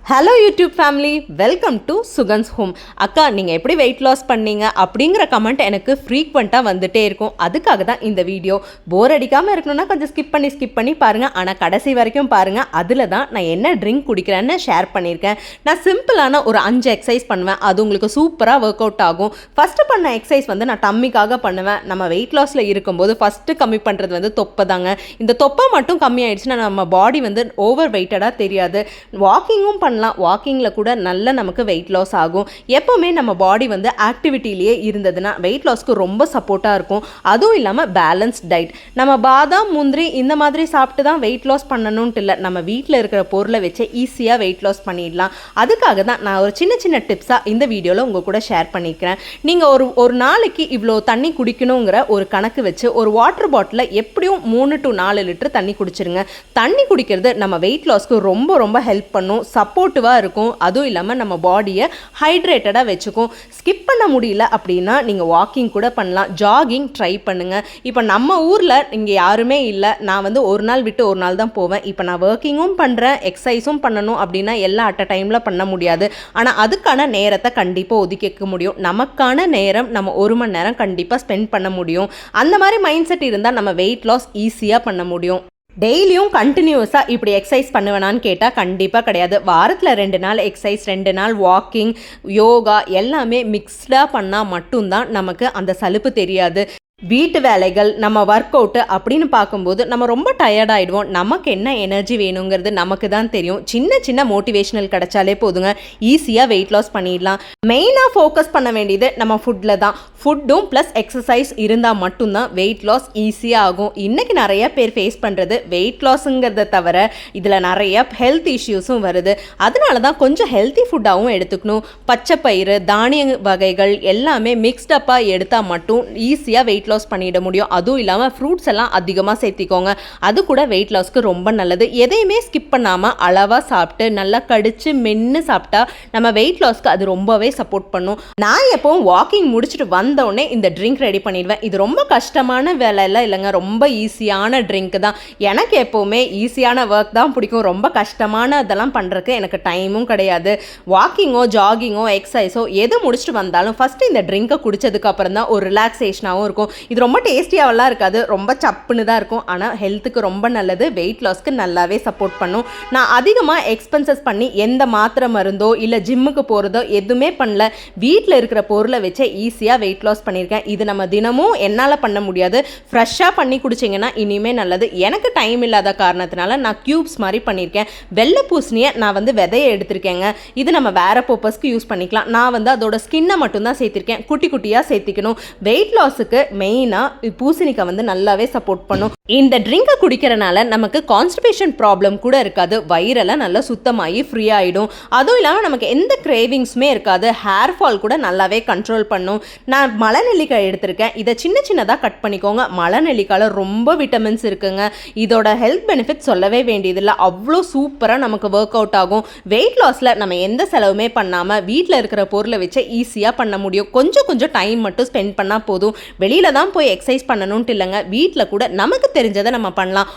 Hello YouTube family, welcome to Sugan's home. அக்கா, நீங்கள் எப்படி வெயிட் லாஸ் பண்ணீங்க அப்படிங்கிற கமெண்ட் எனக்கு ஃப்ரீக்வெண்ட்டாக வந்துட்டே இருக்கும். அதுக்காக தான் இந்த வீடியோ. போர் அடிக்காமல் இருக்கணும்னா கொஞ்சம் ஸ்கிப் பண்ணி பாருங்கள். ஆனால் கடைசி வரைக்கும் பாருங்கள். அதில் தான் நான் என்ன ட்ரிங்க் குடிக்கிறேன்னு ஷேர் பண்ணியிருக்கேன். நான் சிம்பிளான ஒரு 5 எக்ஸசைஸ் பண்ணுவேன். அது உங்களுக்கு சூப்பராக ஒர்க் அவுட் ஆகும். ஃபஸ்ட்டு பண்ண எக்ஸசைஸ் நான் டம்மிக்காக பண்ணுவேன். நம்ம வெயிட் லாஸில் இருக்கும்போது ஃபஸ்ட்டு கம்மி பண்ணுறது தொப்பை தாங்க. இந்த தொப்பை மட்டும் கம்மி ஆயிடுச்சுன்னா நம்ம பாடி ஓவர் வெயிட்டடாக தெரியாது. வாக்கிங்கும் வாக்கிங்கில் கூட நல்ல நமக்கு வெயிட் லாஸ் ஆகும். எப்போவுமே நம்ம பாடி ஆக்டிவிட்டிலேயே இருந்ததுன்னா வெயிட் லாஸ்க்கு ரொம்ப சப்போர்ட்டாக இருக்கும். அதுவும் இல்லாமல் பேலன்ஸ்ட் டயட். நம்ம பாதாம், முந்திரி இந்த மாதிரி சாப்பிட்டு தான் வெயிட் லாஸ் பண்ணணுன்ட்டு இல்லை. நம்ம வீட்டில் இருக்கிற பொருளை வச்சு ஈஸியாக வெயிட் லாஸ் பண்ணிடலாம். அதுக்காக தான் நான் ஒரு சின்ன சின்ன டிப்ஸாக இந்த வீடியோவில் உங்கள் கூட ஷேர் பண்ணிக்கிறேன். நீங்கள் ஒரு நாளைக்கு இவ்வளோ தண்ணி குடிக்கணுங்கிற ஒரு கணக்கு வச்சு ஒரு வாட்டர் பாட்டிலில் எப்படியும் 3 to 4 லிட்டர் தண்ணி குடிச்சிருங்க. தண்ணி குடிக்கிறது நம்ம வெயிட் லாஸ்க்கு ரொம்ப ரொம்ப ஹெல்ப் பண்ணும். சப்போர்ட்டிவாக இருக்கும். அதுவும் இல்லாமல் நம்ம பாடியை ஹைட்ரேட்டடாக வச்சுக்கும். ஸ்கிப் பண்ண முடியல அப்படின்னா நீங்கள் வாக்கிங் கூட பண்ணலாம். ஜாகிங் ட்ரை பண்ணுங்கள். இப்போ நம்ம ஊரில் இங்கே யாருமே இல்லை. நான் ஒரு நாள் விட்டு ஒரு நாள் தான் போவேன். இப்போ நான் ஒர்க்கிங்கும் பண்ணுறேன், எக்ஸசைஸும் பண்ணணும் அப்படின்னா எல்லாம் அட் அ டைமில் பண்ண முடியாது. ஆனால் அதுக்கான நேரத்தை கண்டிப்பாக ஒதுக்கிக்க முடியும். நமக்கான நேரம் நம்ம 1 மணி நேரம் கண்டிப்பாக ஸ்பெண்ட் பண்ண முடியும். அந்த மாதிரி மைண்ட் செட் இருந்தால் நம்ம வெயிட் லாஸ் ஈஸியாக பண்ண முடியும். டெய்லியும் கண்டினியூஸாக இப்படி எக்ஸசைஸ் பண்ணுவேனான்னு கேட்டால் கண்டிப்பாக கிடையாது. வாரத்தில் 2 நாள் எக்ஸசைஸ், 2 நாள் வாக்கிங், யோகா எல்லாமே மிக்ஸ்டாக பண்ணால் மட்டும்தான் நமக்கு அந்த சலுப்பு தெரியாது. வீட்டு வேலைகள், நம்ம ஒர்க் அவுட்டு அப்படின்னு பார்க்கும்போது நம்ம ரொம்ப டயர்ட் ஆகிடுவோம். நமக்கு என்ன எனர்ஜி வேணுங்கிறது நமக்கு தான் தெரியும். சின்ன சின்ன மோட்டிவேஷனல் கிடைச்சாலே போதுங்க, ஈஸியாக வெயிட் லாஸ் பண்ணிடலாம். மெயினாக ஃபோக்கஸ் பண்ண வேண்டியது நம்ம ஃபுட்டில் தான். ஃபுட்டும் ப்ளஸ் எக்ஸசைஸ் இருந்தால் மட்டும்தான் வெயிட் லாஸ் ஈஸியாக ஆகும். இன்றைக்கி நிறைய பேர் ஃபேஸ் பண்ணுறது வெயிட் லாஸுங்கிறத தவிர இதில் நிறைய ஹெல்த் இஷ்யூஸும் வருது. அதனால தான் கொஞ்சம் ஹெல்த்தி ஃபுட்டாகவும் எடுத்துக்கணும். பச்சைப்பயிறு, தானிய வகைகள் எல்லாமே மிக்ஸ்டப்பாக எடுத்தால் மட்டும் ஈஸியாக வெயிட் லாஸ் பண்ணிட முடியும். அதுவும் இல்லாமல் ஃப்ரூட்ஸ் எல்லாம் அதிகமாக சேர்த்திக்கோங்க. அது கூட வெயிட் லாஸ்க்கு ரொம்ப நல்லது. எதையுமே ஸ்கிப் பண்ணாமல் அளவாக சாப்பிட்டு நல்லா கடிச்சு மென்று சாப்பிட்டா நம்ம வெயிட் லாஸ்க்கு அது ரொம்பவே சப்போர்ட் பண்ணும். நான் எப்பவும் வாக்கிங் முடிச்சுட்டு வந்தோடனே இந்த ட்ரிங்க் ரெடி பண்ணிடுவேன். இது ரொம்ப கஷ்டமான வேலையெல்லாம் இல்லைங்க, ரொம்ப ஈஸியான ட்ரிங்க் தான். எனக்கு எப்போவுமே ஈஸியான ஒர்க் தான் பிடிக்கும். ரொம்ப கஷ்டமான இதெல்லாம் பண்ணுறதுக்கு எனக்கு டைமும் கிடையாது. வாக்கிங்கோ ஜாகிங்கோ எக்ஸசைஸோ எது முடிச்சுட்டு வந்தாலும் ஃபஸ்ட்டு இந்த ட்ரிங்கை குடித்ததுக்கு அப்புறம் தான் ஒரு ரிலாக்ஸேஷனாகவும் இருக்கும். இது ரொம்ப டேஸ்டியாகலாம் இருக்காது, ரொம்ப சப்புன்னு தான் இருக்கும். ஆனால் ஹெல்த்துக்கு ரொம்ப நல்லது, வெயிட் லாஸ்க்கு நல்லாவே சப்போர்ட் பண்ணும். நான் அதிகமாக எக்ஸ்பென்சஸ் பண்ணி எந்த மாத்திரை மருந்தோ இல்லை ஜிம்முக்கு போகிறதோ எதுவுமே பண்ணல. வீட்டில் இருக்கிற பொருளை வச்சு ஈஸியாக வெயிட் லாஸ் பண்ணியிருக்கேன். இது நம்ம தினமும் என்னால் பண்ண முடியாது. ஃப்ரெஷ்ஷாக பண்ணி குடிச்சிங்கன்னா இனிமேல் நல்லது. எனக்கு டைம் இல்லாத காரணத்தினால நான் க்யூப்ஸ் மாதிரி பண்ணியிருக்கேன். வெள்ளை பூசணியை நான் விதையை எடுத்திருக்கேங்க. இது நம்ம வேறு பர்பஸ்க்கு யூஸ் பண்ணிக்கலாம். நான் அதோட ஸ்கின்னை மட்டும்தான் சேர்த்திருக்கேன். குட்டி குட்டியாக சேர்த்திக்கணும். வெயிட் லாஸுக்கு மெயினாக பூசணிக்காய் நல்லாவே சப்போர்ட் பண்ணும். இந்த ட்ரிங்கை குடிக்கிறனால நமக்கு கான்ஸ்டிபேஷன் ப்ராப்ளம் கூட இருக்காது. வயிறெல்லாம் நல்லா சுத்தமாகி ஃப்ரீ ஆகிடும். அதுவும் இல்லாமல் நமக்கு எந்த கிரேவிங்ஸுமே இருக்காது. ஹேர் ஃபால் கூட நல்லாவே கண்ட்ரோல் பண்ணும். நான் மலை நெல்லிக்காய் எடுத்திருக்கேன். இதை சின்ன சின்னதாக கட் பண்ணிக்கோங்க. மலை நெல்லிக்காயில் ரொம்ப விட்டமின்ஸ் இருக்குங்க. இதோட ஹெல்த் பெனிஃபிட் சொல்லவே வேண்டியதில்லை. அவ்வளோ சூப்பராக நமக்கு ஒர்க் அவுட் ஆகும். வெயிட் லாஸில் நம்ம எந்த செலவுமே பண்ணாமல் வீட்டில் இருக்கிற பொருளை வச்சு ஈஸியாக பண்ண முடியும். கொஞ்சம் டைம் மட்டும் ஸ்பெண்ட் பண்ணால் போதும். வெளியில் தான் போய் எக்ஸசைஸ் பண்ணணும்ட்டு இல்லைங்க, வீட்டில் கூட நமக்கு தெரிஞ்சதை நம்ம பண்ணலாம்.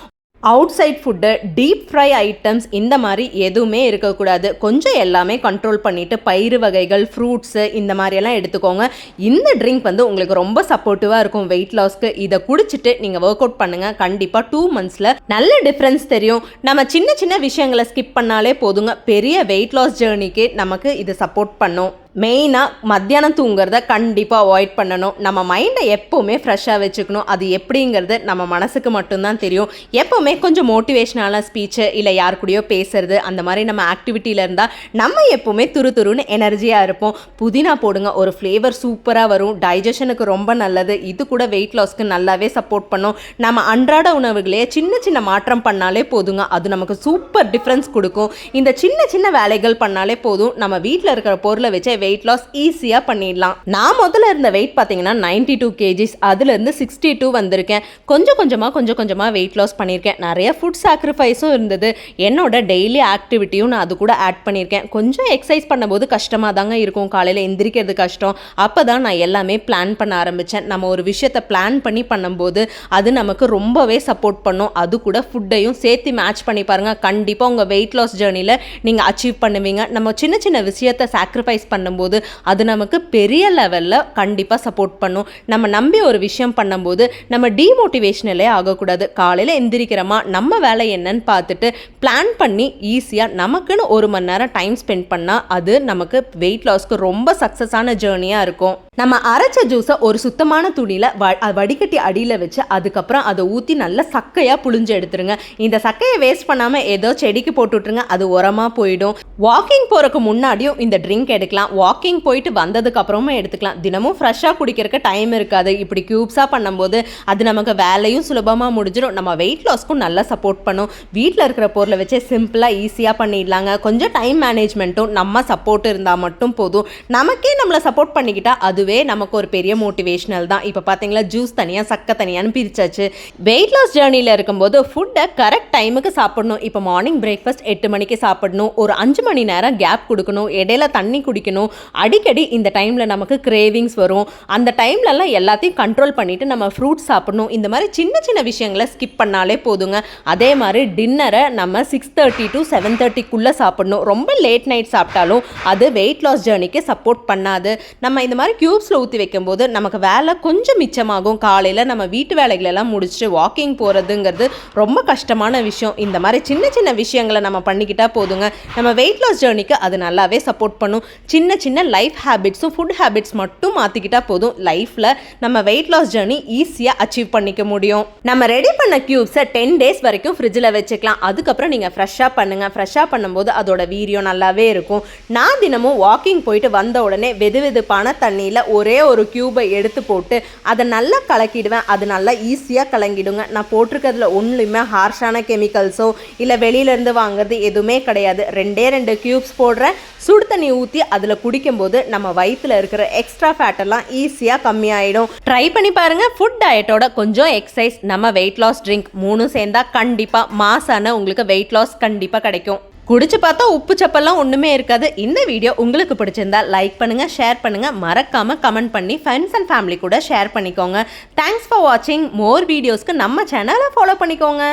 Outside food, deep fry items இந்த மாதிரி எதுவுமே இருக்கக்கூடாது. கொஞ்சம் எல்லாமே கண்ட்ரோல் பண்ணிவிட்டு பயிறு வகைகள், ஃப்ரூட்ஸு இந்த மாதிரியெல்லாம் எடுத்துக்கோங்க. இந்த ட்ரிங்க் உங்களுக்கு ரொம்ப சப்போர்ட்டிவாக இருக்கும் வெயிட் லாஸ்க்கு. இதை குடிச்சிட்டு நீங்கள் ஒர்க் அவுட் பண்ணுங்கள். கண்டிப்பாக 2 monthஸில் நல்ல டிஃப்ரென்ஸ் தெரியும். நம்ம சின்ன சின்ன விஷயங்களை ஸ்கிப் பண்ணாலே போதுங்க, பெரிய வெயிட் லாஸ் ஜேர்னிக்கு நமக்கு இது சப்போர்ட் பண்ணும். மெயினாக மத்தியானம் தூங்குறத கண்டிப்பாக அவாய்ட் பண்ணணும். நம்ம மைண்டை எப்போவுமே ஃப்ரெஷ்ஷாக வச்சுக்கணும். அது எப்படிங்கிறது நம்ம மனசுக்கு மட்டும்தான் தெரியும். எப்போவுமே கொஞ்சம் மோட்டிவேஷனான ஸ்பீச்சு இல்லை யார் கூடயோ பேசுறது அந்த மாதிரி நம்ம ஆக்டிவிட்டியில் இருந்தால் நம்ம எப்போவுமே துருன்னு எனர்ஜியாக இருப்போம். புதினா போடுங்க, ஒரு ஃப்ளேவர் சூப்பராக வரும். டைஜஷனுக்கு ரொம்ப நல்லது. இது கூட வெயிட் லாஸ்க்கு நல்லாவே சப்போர்ட் பண்ணும். நம்ம அன்றாட உணவுகளே சின்ன சின்ன மாற்றம் பண்ணாலே போதுங்க, அது நமக்கு சூப்பர் டிஃப்ரென்ஸ் கொடுக்கும். இந்த சின்ன சின்ன வேலைகள் பண்ணாலே போதும். நம்ம வீட்டில் இருக்கிற பொருளை வச்சு வெயிட் லாஸ் ஈஸியாக பண்ணிடலாம். நான் முதல்ல இருந்த வெயிட் பார்த்தீங்கன்னா 92 kgs, அதுலேருந்து 62 வந்திருக்கேன். கொஞ்சம் கொஞ்சமாக வெயிட் லாஸ் பண்ணியிருக்கேன். நிறைய ஃபுட் சாக்ரிஃபைஸும் இருந்தது. என்னோட டெய்லி ஆக்டிவிட்டியும் நான் அது கூட ஆட் பண்ணியிருக்கேன். கொஞ்சம் எக்ஸசைஸ் பண்ணும்போது கஷ்டமாக தாங்க இருக்கும், காலையில் எந்திரிக்கிறது கஷ்டம். அப்போ தான் நான் எல்லாமே பிளான் பண்ண ஆரம்பித்தேன். நம்ம ஒரு விஷயத்தை பிளான் பண்ணி பண்ணும்போது அது நமக்கு ரொம்பவே சப்போர்ட் பண்ணும். அது கூட ஃபுட்டையும் சேர்த்து மேட்ச் பண்ணி பாருங்கள், கண்டிப்பாக உங்கள் வெயிட் லாஸ் ஜேர்னியில் நீங்கள் அச்சீவ் பண்ணுவீங்க. நம்ம சின்ன சின்ன விஷயத்தை சாக்ரிஃபைஸ் பண்ணும்போது அது நமக்கு பெரிய லெவலில் கண்டிப்பாக சப்போர்ட் பண்ணும். நம்ம நம்பி ஒரு விஷயம் பண்ணும்போது நம்ம டிமோட்டிவேஷனலே ஆகக்கூடாது. காலையில் எந்திரிக்கிறோமா, நம்ம வேலை என்னன்னு பார்த்துட்டு பிளான் பண்ணி ஈஸியாக நமக்குன்னு 1 மணி நேரம் டைம் ஸ்பெண்ட் பண்ணால் அது நமக்கு வெயிட் லாஸ்க்கு ரொம்ப சக்ஸஸான ஜேர்னியாக இருக்கும். நம்ம அரைச்ச ஜூஸை ஒரு சுத்தமான துணியில் வடிகட்டி அடியில் வச்சு அதுக்கப்புறம் அதை ஊற்றி நல்லா சக்கையாக புழிஞ்சு எடுத்துருங்க. இந்த சக்கையை வேஸ்ட் பண்ணாமல் ஏதோ செடிக்கு போட்டுவிட்ருங்க, அது உரமாக போயிடும். வாக்கிங் போகிறதுக்கு முன்னாடியும் இந்த ட்ரிங்க் எடுக்கலாம், வாக்கிங் போயிட்டு வந்ததுக்கு அப்புறமும் எடுத்துக்கலாம். தினமும் ஃப்ரெஷ்ஷாக குடிக்கிறதுக்கு டைம் இருக்காது, இப்படி க்யூப்ஸாக பண்ணும்போது அது நமக்கு வேலையும் சுலபமாக முடிஞ்சிடும், நம்ம வெயிட் லாஸ்க்கும் நல்லா சப்போர்ட் பண்ணும். வீட்டில் இருக்கிற பொருளை வச்சு சிம்பிளாக ஈஸியாக பண்ணிடலாங்க. கொஞ்சம் டைம் மேனேஜ்மெண்ட்டும் நம்ம சப்போர்ட் இருந்தால் மட்டும் போதும். நமக்கே நம்மளை சப்போர்ட் பண்ணிக்கிட்டா அதுவே நமக்கு ஒரு பெரிய மோட்டிவேஷனல் தான். இப்போ பார்த்தீங்களா, ஜூஸ் தனியாக சக்கை தனியான்னு பிரிச்சாச்சு. வெயிட் லாஸ் ஜேர்னியில் இருக்கும்போது ஃபுட்டை கரெக்ட் டைமுக்கு சாப்பிடணும். இப்போ மார்னிங் பிரேக்ஃபாஸ்ட் 8 மணிக்கு சாப்பிடணும், ஒரு 5 மணி நேரம் கேப் கொடுக்கணும், இடையில தண்ணி குடிக்கணும். அடிக்கடி இந்த டைமில் நமக்கு கிரேவிங்ஸ் வரும், அந்த டைம்லலாம் எல்லாத்தையும் கண்ட்ரோல் பண்ணிவிட்டு நம்ம ஃப்ரூட்ஸ் சாப்பிடணும். இந்த மாதிரி சின்ன சின்ன விஷயங்களை ஸ்கிப் பண்ணாலே போதுங்க. அதே மாதிரி டின்னரை நம்ம 6:30 to 7:30க்குள்ளே சாப்பிடணும். ரொம்ப லேட் நைட் சாப்பிட்டாலும் அது வெயிட் லாஸ் ஜேர்னிக்கு சப்போர்ட் பண்ணாது. நம்ம இந்த மாதிரி க்யூப்ஸில் ஊற்றி வைக்கும்போது நமக்கு வேலை கொஞ்சம் மிச்சமாகும். காலையில் நம்ம வீட்டு வேலைகளெல்லாம் முடிச்சுட்டு வாக்கிங் போகிறதுங்கிறது ரொம்ப கஷ்டமான விஷயம். இந்த மாதிரி சின்ன சின்ன விஷயங்களை நம்ம பண்ணிக்கிட்டால் போதுங்க. நம்ம வெயிட் லாஸ் ஜேர்னிக்கு அது நல்லாவே சப்போர்ட் பண்ணும். சின்ன சின்ன லைஃப் ஹேபிட்ஸும் ஃபுட் ஹேபிட்ஸ் மட்டும் மாற்றிக்கிட்டால் போதும், லைஃப்பில் நம்ம வெயிட் லாஸ் ஜேர்னி ஈஸியாக அச்சீவ் பண்ணிக்க முடியும். நம்ம ரெடி பண்ண க்யூப்ஸை 10 days வரைக்கும் ஃப்ரிட்ஜில் வச்சுக்கலாம். அதுக்கப்புறம் நீங்கள் ஃப்ரெஷ்ஷாக பண்ணுங்கள். ஃப்ரெஷ்ஷாக பண்ணும்போது அதோட வீரியம் நல்லாவே இருக்கும். நான் தினமும் வாக்கிங் போயிட்டு வந்த உடனே வெதுவெதுப்பான தண்ணியில் ஒரே ஒரு க்யூபை எடுத்து போட்டு அதை நல்லா கலக்கிடுவேன். அது நல்லா ஈஸியாக கலங்கிடுங்க. நான் போட்டிருக்கிறதுல ஒன்றுமே ஹார்ஷான கெமிக்கல்ஸோ இல்லை வெளியிலேருந்து வாங்குறது எதுவுமே கிடையாது. 2 க்யூப்ஸ் போடுறேன், சுடு தண்ணி ஊற்றி அதில் குடிக்கும்போது நம்ம வயிற்றில் இருக்கிற எக்ஸ்ட்ரா ஃபேட்டெல்லாம் ஈஸியாக கம்மியாயிடும். ட்ரை பண்ணி பாருங்கள். ஃபுட் டயட்டோட கொஞ்சம் எக்ஸசைஸ், நம்ம வெயிட் லாஸ் ட்ரிங்க் 3 சேர்ந்தா கண்டிப்பாக மாசான உங்களுக்கு வெயிட் லாஸ் கண்டிப்பாக கிடைக்கும். குடிச்சு பார்த்தா உப்பு சப்பெல்லாம் ஒன்றுமே இருக்காது. இந்த வீடியோ உங்களுக்கு பிடிச்சிருந்தா லைக் பண்ணுங்கள், ஷேர் பண்ணுங்கள், மறக்காமல் கமெண்ட் பண்ணி ஃப்ரெண்ட்ஸ் அண்ட் ஃபேமிலி கூட ஷேர் பண்ணிக்கோங்க. தேங்க்ஸ் ஃபார் வாட்சிங். மோர் வீடியோஸ்க்கு நம்ம சேனலை ஃபாலோ பண்ணிக்கோங்க.